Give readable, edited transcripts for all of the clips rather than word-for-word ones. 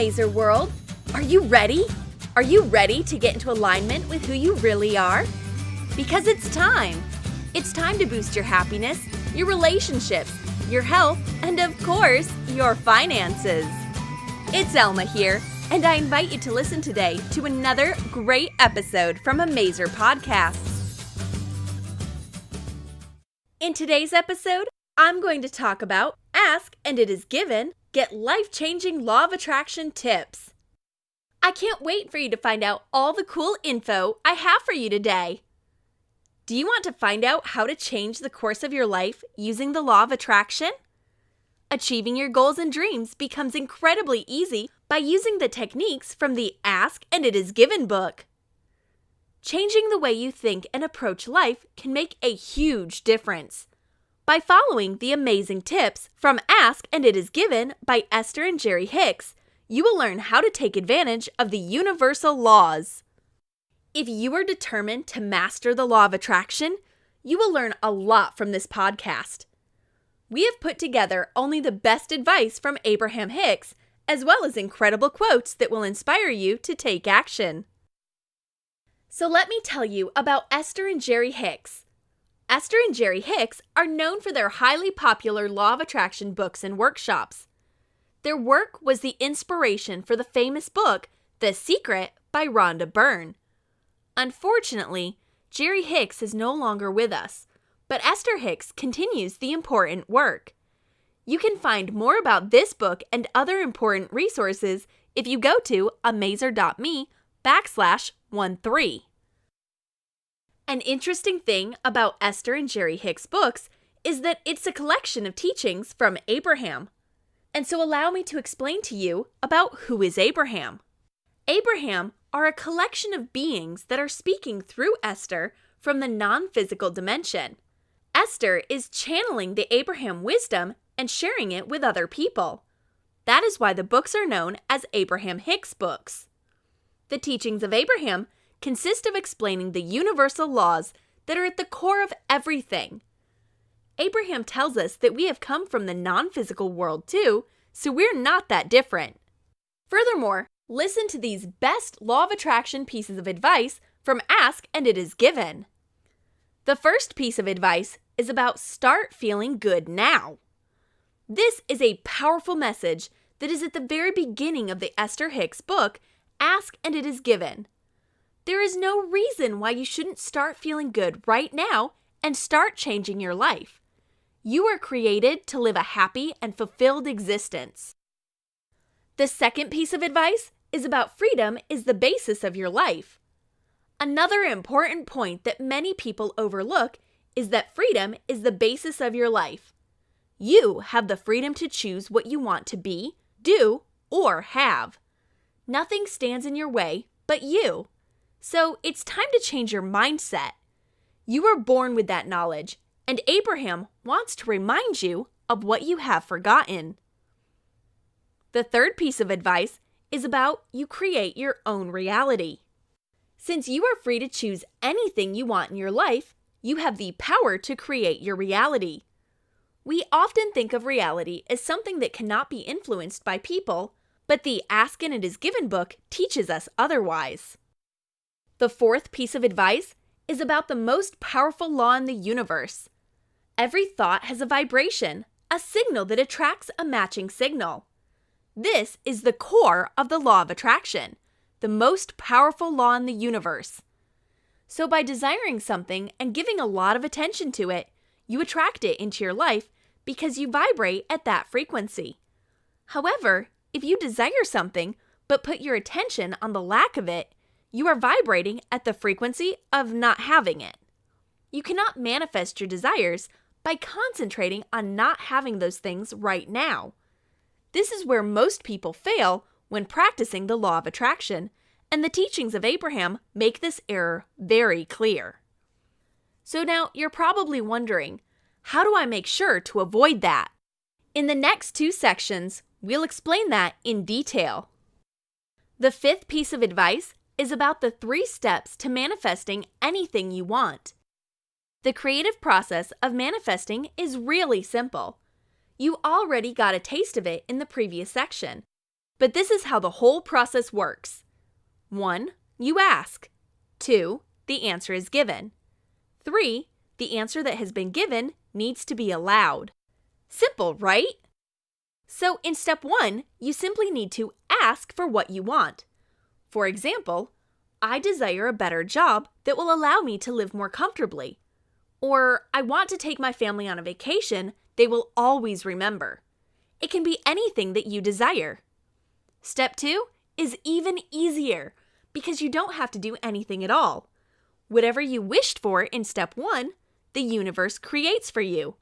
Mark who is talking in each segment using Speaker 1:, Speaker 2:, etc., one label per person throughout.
Speaker 1: Mazer world! Are you ready? Are you ready to get into alignment with who you really are? Because it's time! It's time to boost your happiness, your relationships, your health, and of course, your finances. It's Elma here, and I invite you to listen today to another great episode from a Mazer podcast. In today's episode, I'm going to talk about Ask and It Is Given, Get Life-Changing Law of Attraction Tips. I can't wait for you to find out all the cool info I have for you today. Do you want to find out how to change the course of your life using the law of attraction? Achieving your goals and dreams becomes incredibly easy by using the techniques from the Ask and It Is Given book. Changing the way you think and approach life can make a huge difference. By following the amazing tips from Ask and It Is Given by Esther and Jerry Hicks, you will learn how to take advantage of the universal laws. If you are determined to master the law of attraction, you will learn a lot from this podcast. We have put together only the best advice from Abraham Hicks, as well as incredible quotes that will inspire you to take action. So let me tell you about Esther and Jerry Hicks. Esther and Jerry Hicks are known for their highly popular law of attraction books and workshops. Their work was the inspiration for the famous book, The Secret by Rhonda Byrne. Unfortunately, Jerry Hicks is no longer with us, but Esther Hicks continues the important work. You can find more about this book and other important resources if you go to amazer.me/13. An interesting thing about Esther and Jerry Hicks' books is that it's a collection of teachings from Abraham. And so allow me to explain to you about who is Abraham. Abraham are a collection of beings that are speaking through Esther from the non-physical dimension. Esther is channeling the Abraham wisdom and sharing it with other people. That is why the books are known as Abraham Hicks books. The teachings of Abraham consist of explaining the universal laws that are at the core of everything. Abraham tells us that we have come from the non-physical world too, so we're not that different. Furthermore, listen to these best law of attraction pieces of advice from Ask and It Is Given. The first piece of advice is about start feeling good now. This is a powerful message that is at the very beginning of the Esther Hicks book, Ask and It Is Given. There is no reason why you shouldn't start feeling good right now and start changing your life. You are created to live a happy and fulfilled existence. The second piece of advice is about freedom is the basis of your life. Another important point that many people overlook is that freedom is the basis of your life. You have the freedom to choose what you want to be, do, or have. Nothing stands in your way but you. So it's time to change your mindset. You were born with that knowledge, and Abraham wants to remind you of what you have forgotten. The third piece of advice is about you create your own reality. Since you are free to choose anything you want in your life, you have the power to create your reality. We often think of reality as something that cannot be influenced by people, but the Ask and It Is Given book teaches us otherwise. The fourth piece of advice is about the most powerful law in the universe. Every thought has a vibration, a signal that attracts a matching signal. This is the core of the law of attraction, the most powerful law in the universe. So by desiring something and giving a lot of attention to it, you attract it into your life because you vibrate at that frequency. However, if you desire something but put your attention on the lack of it, you are vibrating at the frequency of not having it. You cannot manifest your desires by concentrating on not having those things right now. This is where most people fail when practicing the law of attraction, and the teachings of Abraham make this error very clear. So now you're probably wondering, how do I make sure to avoid that? In the next 2 sections, we'll explain that in detail. The fifth piece of advice is about the 3 steps to manifesting anything you want. The creative process of manifesting is really simple. You already got a taste of it in the previous section. But this is how the whole process works. 1. You ask. 2. The answer is given. 3. The answer that has been given needs to be allowed. Simple, right? So in step 1, you simply need to ask for what you want. For example, I desire a better job that will allow me to live more comfortably. Or I want to take my family on a vacation they will always remember. It can be anything that you desire. Step 2 is even easier because you don't have to do anything at all. Whatever you wished for in step 1, the universe creates for you.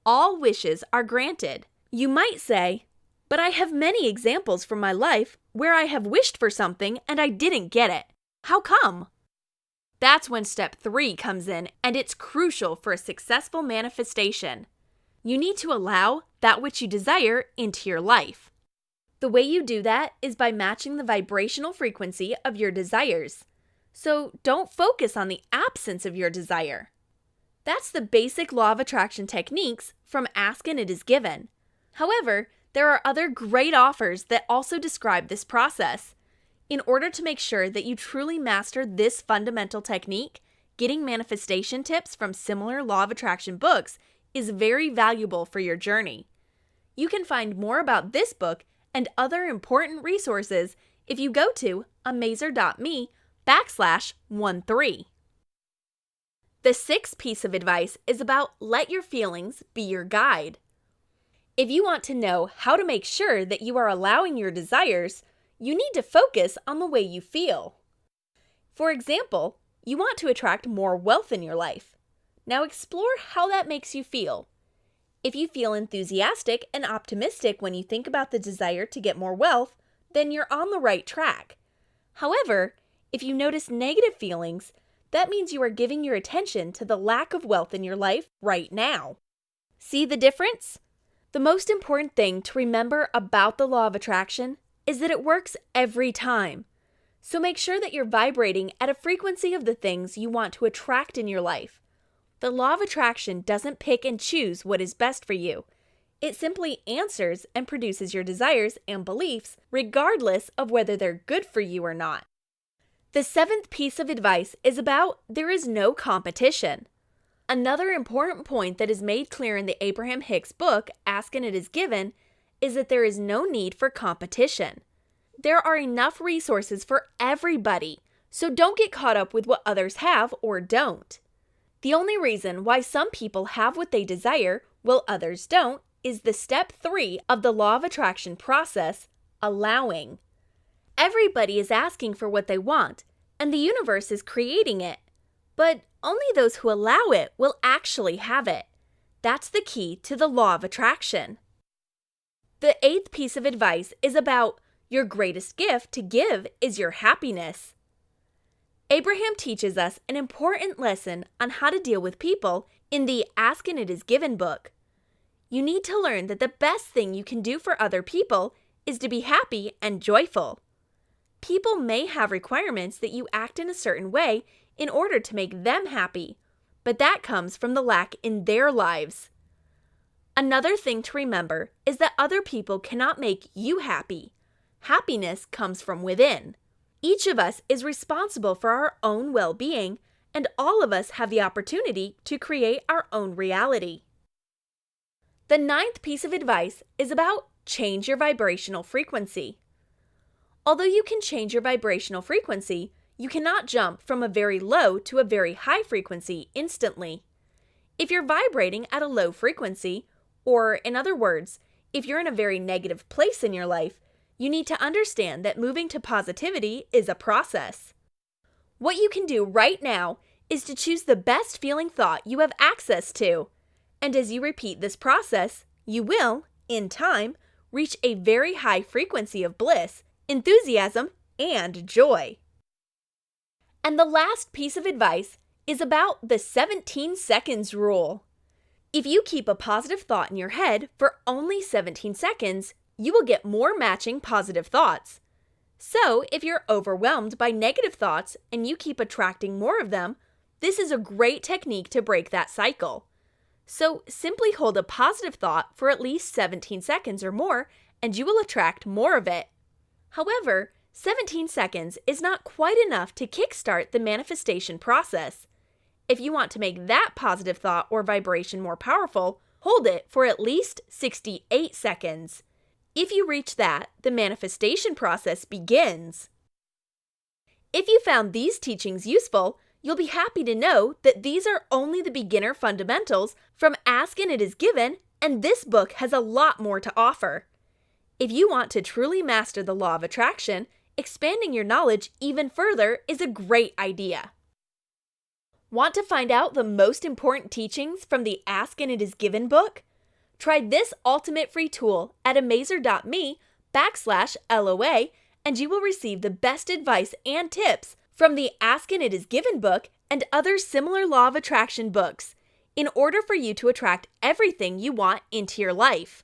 Speaker 1: All wishes are granted. You might say, but I have many examples from my life where I have wished for something and I didn't get it. How come? That's when step 3 comes in, and it's crucial for a successful manifestation. You need to allow that which you desire into your life. The way you do that is by matching the vibrational frequency of your desires. So don't focus on the absence of your desire. That's the basic law of attraction techniques from Ask and It Is Given. However, there are other great offers that also describe this process. In order to make sure that you truly master this fundamental technique, getting manifestation tips from similar law of attraction books is very valuable for your journey. You can find more about this book and other important resources if you go to amazer.me/13. The 6th piece of advice is about let your feelings be your guide. If you want to know how to make sure that you are allowing your desires, you need to focus on the way you feel. For example, you want to attract more wealth in your life. Now explore how that makes you feel. If you feel enthusiastic and optimistic when you think about the desire to get more wealth, then you're on the right track. However, if you notice negative feelings, that means you are giving your attention to the lack of wealth in your life right now. See the difference? The most important thing to remember about the law of attraction is that it works every time. So make sure that you're vibrating at a frequency of the things you want to attract in your life. The law of attraction doesn't pick and choose what is best for you. It simply answers and produces your desires and beliefs regardless of whether they're good for you or not. The 7th piece of advice is about there is no competition. Another important point that is made clear in the Abraham Hicks book, Ask and It Is Given, is that there is no need for competition. There are enough resources for everybody, so don't get caught up with what others have or don't. The only reason why some people have what they desire while others don't is the step 3 of the law of attraction process, allowing. Everybody is asking for what they want, and the universe is creating it. But only those who allow it will actually have it. That's the key to the law of attraction. The 8th piece of advice is about your greatest gift to give is your happiness. Abraham teaches us an important lesson on how to deal with people in the Ask and It Is Given book. You need to learn that the best thing you can do for other people is to be happy and joyful. People may have requirements that you act in a certain way in order to make them happy, but that comes from the lack in their lives. Another thing to remember is that other people cannot make you happy. Happiness comes from within. Each of us is responsible for our own well-being, and all of us have the opportunity to create our own reality. The 9th piece of advice is about change your vibrational frequency. Although you can change your vibrational frequency, you cannot jump from a very low to a very high frequency instantly. If you're vibrating at a low frequency, or in other words, if you're in a very negative place in your life, you need to understand that moving to positivity is a process. What you can do right now is to choose the best feeling thought you have access to. And as you repeat this process, you will, in time, reach a very high frequency of bliss, enthusiasm, and joy. And the last piece of advice is about the 17 seconds rule. If you keep a positive thought in your head for only 17 seconds, you will get more matching positive thoughts. So, if you're overwhelmed by negative thoughts and you keep attracting more of them, this is a great technique to break that cycle. So, simply hold a positive thought for at least 17 seconds or more, and you will attract more of it. However, 17 seconds is not quite enough to kickstart the manifestation process. If you want to make that positive thought or vibration more powerful, hold it for at least 68 seconds. If you reach that, the manifestation process begins. If you found these teachings useful, you'll be happy to know that these are only the beginner fundamentals from Ask and It Is Given, and this book has a lot more to offer. If you want to truly master the law of attraction, expanding your knowledge even further is a great idea. Want to find out the most important teachings from the Ask and It Is Given book? Try this ultimate free tool at amazer.me/LOA, and you will receive the best advice and tips from the Ask and It Is Given book and other similar law of attraction books in order for you to attract everything you want into your life.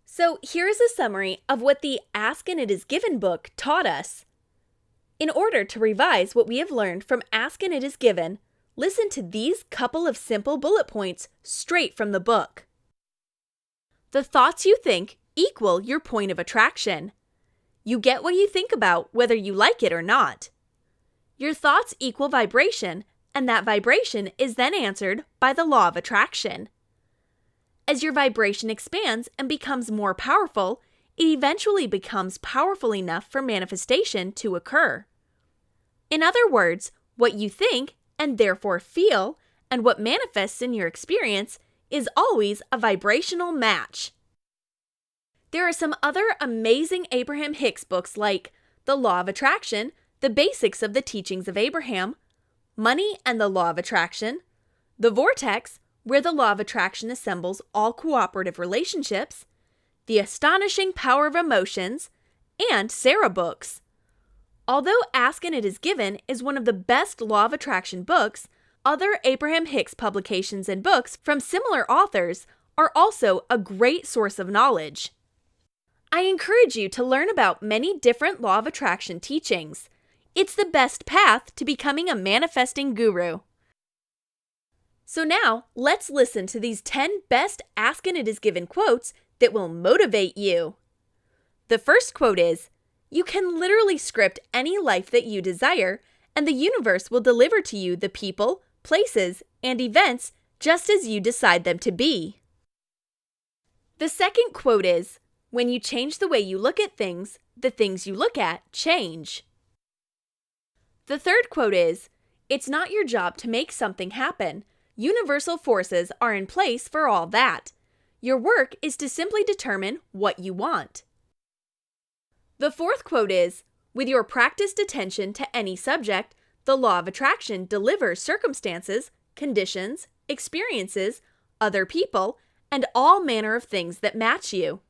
Speaker 1: So here is a summary of what the Ask and It Is Given book taught us. In order to revise what we have learned from Ask and It Is Given, listen to these couple of simple bullet points straight from the book. The thoughts you think equal your point of attraction. You get what you think about whether you like it or not. Your thoughts equal vibration, and that vibration is then answered by the law of attraction. As your vibration expands and becomes more powerful, it eventually becomes powerful enough for manifestation to occur. In other words, what you think and therefore feel and what manifests in your experience is always a vibrational match. There are some other amazing Abraham Hicks books like The Law of Attraction, The Basics of the Teachings of Abraham, Money and the Law of Attraction, The Vortex, where the law of attraction assembles all cooperative relationships, The Astonishing Power of Emotions, and Sarah books. Although Ask and It Is Given is one of the best law of attraction books, other Abraham Hicks publications and books from similar authors are also a great source of knowledge. I encourage you to learn about many different law of attraction teachings. It's the best path to becoming a manifesting guru. So now, let's listen to these 10 best Ask and It Is Given quotes that will motivate you. The first quote is, "You can literally script any life that you desire, and the universe will deliver to you the people, places, and events just as you decide them to be." The second quote is, "When you change the way you look at things, the things you look at change." The third quote is, "It's not your job to make something happen. Universal forces are in place for all that. Your work is to simply determine what you want." The fourth quote is, "With your practiced attention to any subject, the law of attraction delivers circumstances, conditions, experiences, other people, and all manner of things that match you."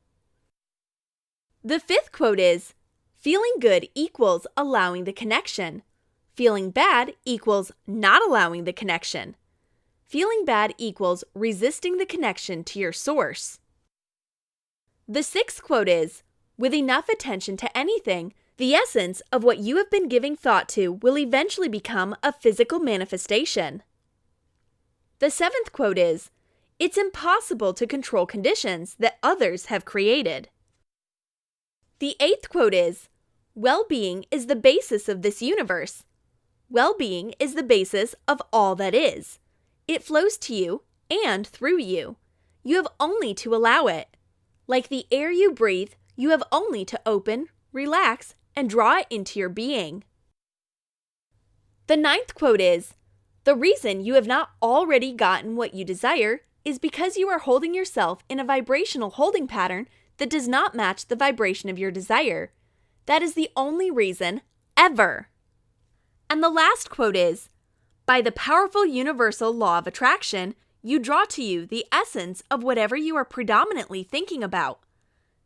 Speaker 1: The fifth quote is, "Feeling good equals allowing the connection. Feeling bad equals not allowing the connection. Feeling bad equals resisting the connection to your source." The sixth quote is, "With enough attention to anything, the essence of what you have been giving thought to will eventually become a physical manifestation." The seventh quote is, "It's impossible to control conditions that others have created." The eighth quote is, "Well-being is the basis of this universe. Well-being is the basis of all that is. It flows to you and through you. You have only to allow it. Like the air you breathe, you have only to open, relax, and draw it into your being." The ninth quote is, "The reason you have not already gotten what you desire is because you are holding yourself in a vibrational holding pattern that does not match the vibration of your desire. That is the only reason, ever." And the last quote is, "By the powerful universal law of attraction, you draw to you the essence of whatever you are predominantly thinking about.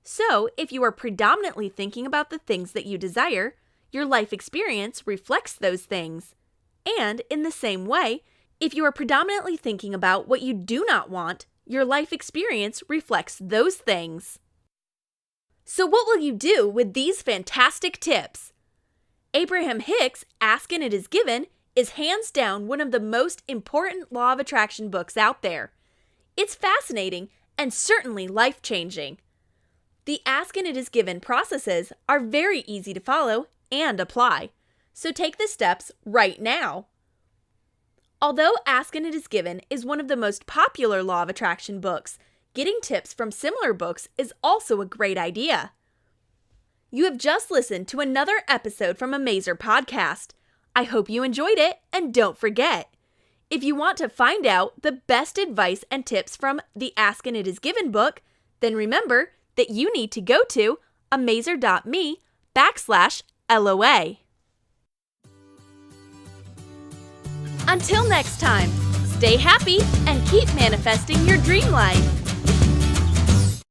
Speaker 1: So, if you are predominantly thinking about the things that you desire, your life experience reflects those things. And in the same way, if you are predominantly thinking about what you do not want, your life experience reflects those things." So what will you do with these fantastic tips? Abraham Hicks' Ask and It Is Given is hands down one of the most important law of attraction books out there. It's fascinating and certainly life-changing. The ask and it is given processes are very easy to follow and apply, so take the steps right now. Although Ask and It Is Given is one of the most popular Law of Attraction books, getting tips from similar books is also a great idea. You have just listened to another episode from a Mazer podcast. I hope you enjoyed it, and don't forget, if you want to find out the best advice and tips from the Ask and It Is Given book, then remember that you need to go to amazer.me/LOA. Until next time, stay happy and keep manifesting your dream life.